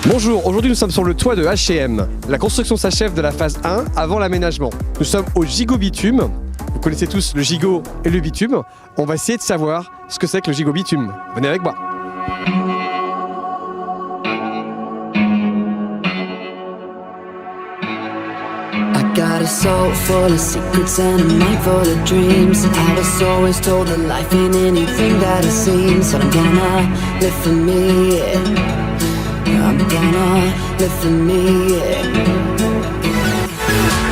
Bonjour, aujourd'hui nous sommes sur le toit de H&M. La construction s'achève de la phase 1 avant l'aménagement. Nous sommes au gigot bitume. Vous connaissez tous le gigot et le bitume. On va essayer de savoir ce que c'est que le gigot bitume. Venez avec moi. Got a soul full of secrets and a mind full of dreams. I was always told that life ain't anything that it seems. But I'm gonna live for me, yeah. I'm gonna live for me, yeah.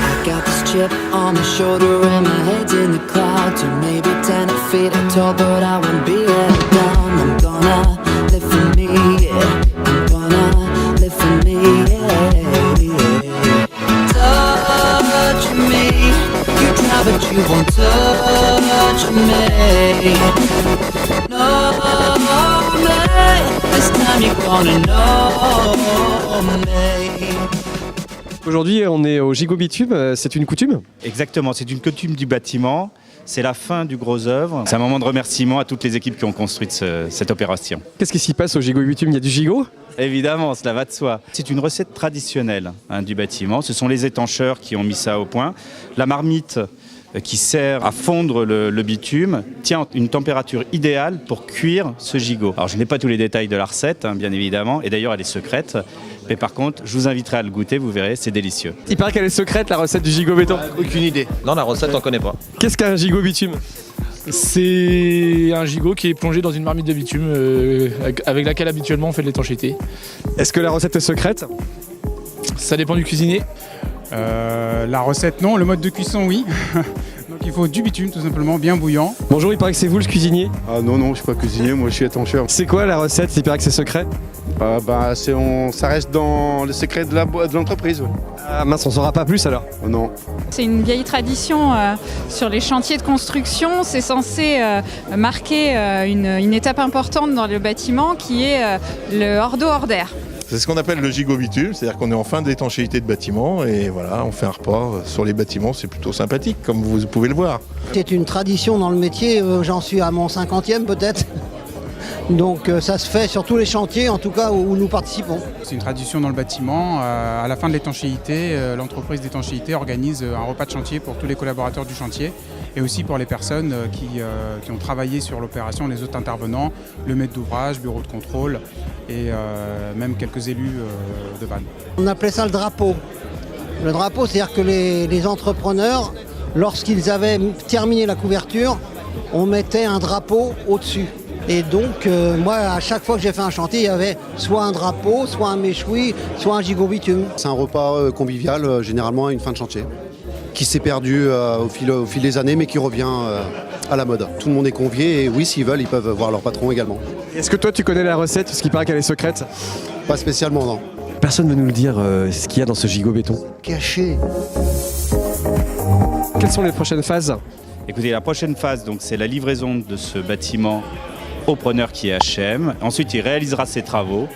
I got this chip on my shoulder and my head's in the clouds. Or maybe 10 feet tall, but I won't be held down. I'm gonna live for me, yeah. I'm gonna live for me, yeah. Touch me, you try but you won't touch me. No, me, this time you're gonna know me. Aujourd'hui on est au gigot bitume, c'est une coutume? Exactement, c'est une coutume du bâtiment. C'est la fin du gros œuvre. C'est un moment de remerciement à toutes les équipes qui ont construit cette opération. Qu'est-ce qui s'y passe au gigot bitume? Il y a du gigot? Évidemment, cela va de soi. C'est une recette traditionnelle du bâtiment. Ce sont les étancheurs qui ont mis ça au point. La marmite qui sert à fondre le bitume tient une température idéale pour cuire ce gigot. Alors je n'ai pas tous les détails de la recette, bien évidemment, et d'ailleurs elle est secrète. Mais par contre, je vous inviterai à le goûter, vous verrez, c'est délicieux. Il paraît qu'elle est secrète, la recette du gigot béton. Aucune idée. Non, la recette, on connaît pas. Qu'est-ce qu'un gigot bitume? C'est un gigot qui est plongé dans une marmite de bitume avec laquelle habituellement on fait de l'étanchéité. Est-ce que la recette est secrète? Ça dépend du cuisinier. La recette non, le mode de cuisson oui. Donc il faut du bitume tout simplement, bien bouillant. Bonjour, il paraît que c'est vous le cuisinier. Ah non, je suis pas cuisinier, moi je suis étancheur. C'est quoi la recette? Il paraît que c'est secret. Ça reste dans le secret de l'entreprise. Ouais. Ah mince, on saura pas plus alors. Oh, non. C'est une vieille tradition sur les chantiers de construction. C'est censé marquer une étape importante dans le bâtiment qui est le hors d'eau, hors d'air. C'est ce qu'on appelle le gigot bitume, c'est-à-dire qu'on est en fin d'étanchéité de bâtiment et voilà, on fait un repas sur les bâtiments, c'est plutôt sympathique comme vous pouvez le voir. C'est une tradition dans le métier, j'en suis à mon 50e peut-être. Donc ça se fait sur tous les chantiers, en tout cas où nous participons. C'est une tradition dans le bâtiment. À la fin de l'étanchéité, l'entreprise d'étanchéité organise un repas de chantier pour tous les collaborateurs du chantier et aussi pour les personnes qui ont travaillé sur l'opération, les autres intervenants, le maître d'ouvrage, bureau de contrôle et même quelques élus de Vannes. On appelait ça le drapeau. Le drapeau, c'est-à-dire que les entrepreneurs, lorsqu'ils avaient terminé la couverture, on mettait un drapeau au-dessus. Et donc, moi, à chaque fois que j'ai fait un chantier, il y avait soit un drapeau, soit un méchoui, soit un gigot bitume. C'est un repas convivial, généralement à une fin de chantier, qui s'est perdu au fil des années, mais qui revient à la mode. Tout le monde est convié et oui, s'ils veulent, ils peuvent voir leur patron également. Est-ce que toi, tu connais la recette, parce qu'il paraît qu'elle est secrète? Pas spécialement, non. Personne ne veut nous le dire, ce qu'il y a dans ce gigot béton. Caché. Quelles sont les prochaines phases? Écoutez, la prochaine phase, donc, c'est la livraison de ce bâtiment au preneur qui est H&M. Ensuite, il réalisera ses travaux.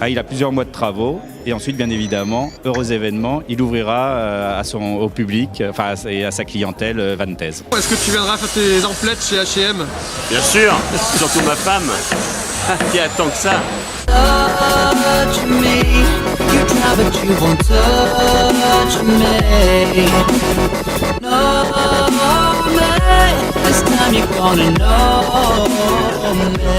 Il a plusieurs mois de travaux. Et ensuite, bien évidemment, heureux événement, il ouvrira au public et à sa clientèle vantaise. Est-ce que tu viendras faire tes emplettes chez H&M? Bien sûr, surtout ma femme, qui attend que ça. Touch me, you try but you won't touch me. No, me, this time you're gonna know me.